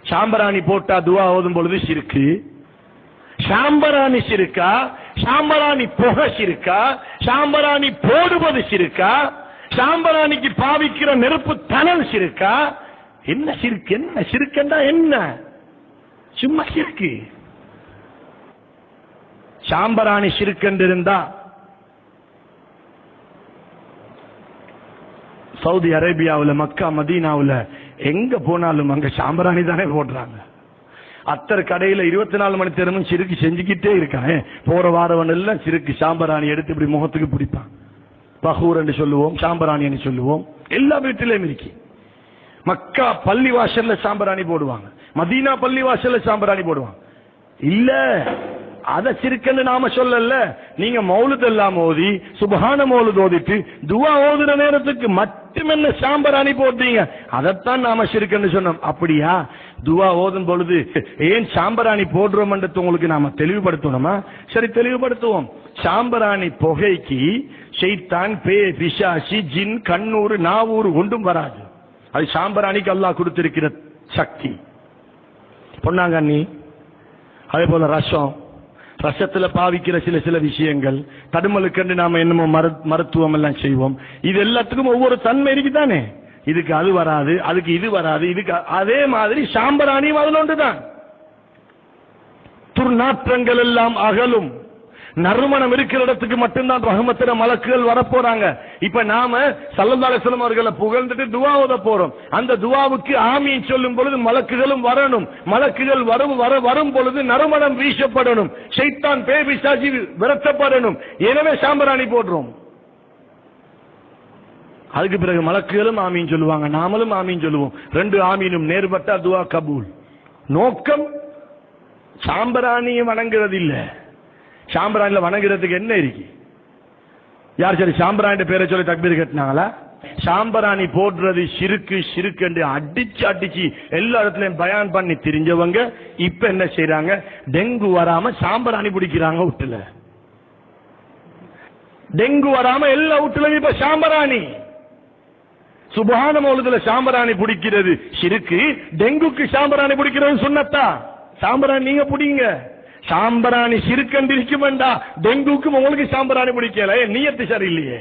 சாம்பராணி போட்டா துவா ஓதும் பொழுது ஷிர்கு. சாம்பராணி ஷிர்கா, சாம்பராணி புகை ஷிர்கா, சாம்பராணி போடுவது ஷிர்கா, சாம்பராணிக்கு பாவிக்கிற நெருப்பு தணல் ஷிர்கா? என்ன ஷிர்க்? என்ன ஷிர்க்னா என்ன? சும்மா ஷிர்க். சாம்பராணி ஷிர்க் என்றிருந்தா சவுதி அரேபியாவில், மக்கா, மதீனாவில் எங்க போனாலும் அங்க சாம்பராணி தானே போடுறாங்க. அத்தர் கடையில 24 மணி நேரமும் சிறுக்கு செஞ்சுக்கிட்டே இருக்கான். போற வாரவன் எல்லாம் சிறுக்கு சாம்பராணி எடுத்து இப்படி முகத்துக்கு பிடிப்பான். பகூர் என்று சொல்லுவோம், சாம்பராணி என்று சொல்லுவோம். எல்லா வீட்டிலையும் இருக்கு. மக்கா பள்ளி வாசல்ல சாம்பராணி போடுவாங்க, மதீனா பள்ளி வாசல்ல சாம்பராணி போடுவாங்க. இல்ல அத சிறுக்கன்னு நாம சொல்லல. நீங்க மௌலுத் எல்லாம் ஓதி சுபஹான மௌலுத் ஓதிட்டு துவா ஓதுற நேரத்துக்கு மட்டுமென்ன சாம்பராணி போட்டீங்க, அதைத்தான் நாம சிறுக்கன்னு சொன்னோம். அப்படியா? துவா ஓதும் பொழுது ஏன் சாம்பராணி போடுறோம் என்று உங்களுக்கு நாம தெளிவுபடுத்தணுமா? சரி, தெளிவுபடுத்துவோம். சாம்பராணி புகைக்கு ஷைத்தான், பேய், பிசாசி, ஜின், கண்ணூறு, நாவூறு ஒன்றும் வராது. அது சாம்பராணிக்கு அல்லாஹ் கொடுத்திருக்கிற சக்தி. பொன்னாங்கண்ணி, அதே போல ரசம், ரசத்துல பாவிக்கிற சில விஷயங்கள், தடுமலுக்கு நாம என்னமோ மருத்துவம் எல்லாம் செய்வோம். இது எல்லாத்துக்கும் ஒவ்வொரு தன்மை இருக்குதானே. இதுக்கு அது வராது, அதுக்கு இது வராது, இதுக்கு அதே மாதிரி சாம்பராணியும் அதுல ஒன்றுதான். துர்நாற்றங்கள் எல்லாம் அகலும். நறுமணம் இருக்கிற இடத்துக்கு மட்டும்தான் ரஹ்மத்தின மலக்குகள் வரப்போறாங்க. இப்ப நாம ஸல்லல்லாஹு அலைஹி வஸல்லம் அவர்களை புகழ்ந்துட்டு துஆ ஓத போறோம். அந்த துஆவுக்கு ஆமீன் சொல்லும் பொழுது மலக்குகளும் வரணும். மலக்குகள் வரும் பொழுது நறுமணம் வீசப்படணும். ஷைத்தான், பேய், பிசாசு விரட்டப்படணும். எனவே சாம்பராணி போடுறோம். அதுக்கு பிறகு மலக்குகளும் ஆமீன் சொல்லுவாங்க, நாமளும் ஆமீன் சொல்லுவோம். 2 ஆமீனும் நேர்பட்டா துஆ கபூல். நோக்கம் சாம்பராணியை வணங்குறது இல்ல. சாம்பராணில வணங்குறதுக்கு என்ன இருக்கு? யார் சரி சாம்பராணி பேரை சொல்லி தக்பீர் கட்டினாங்களா? சாம்பராணி போடுறது ஷிர்கு, ஷிர்கு என்று அடிச்சு எல்லா இடத்துலயும் பயான் பண்ணி தெரிஞ்சவங்க இப்ப என்ன செய்யறாங்க? டெங்கு வராம சாம்பராணி பிடிக்கிறாங்க வீட்டுல. டெங்கு வராம எல்லா வீட்டுலயும் இப்ப சாம்பராணி. சுபஹான மௌலிதுல சாம்பராணி பிடிக்கிறது ஷிர்கு, டெங்குக்கு சாம்பராணி பிடிக்கிறது சுன்னத்தா? சாம்பராணி நீங்க பிடிங்க. சாம்பராணி ஷிர்க் என்று இருக்க வேண்டாம். டெங்குக்கு உங்களுக்கு சாம்பராணி பிடிக்கல, நியத்து சரியில்லையே.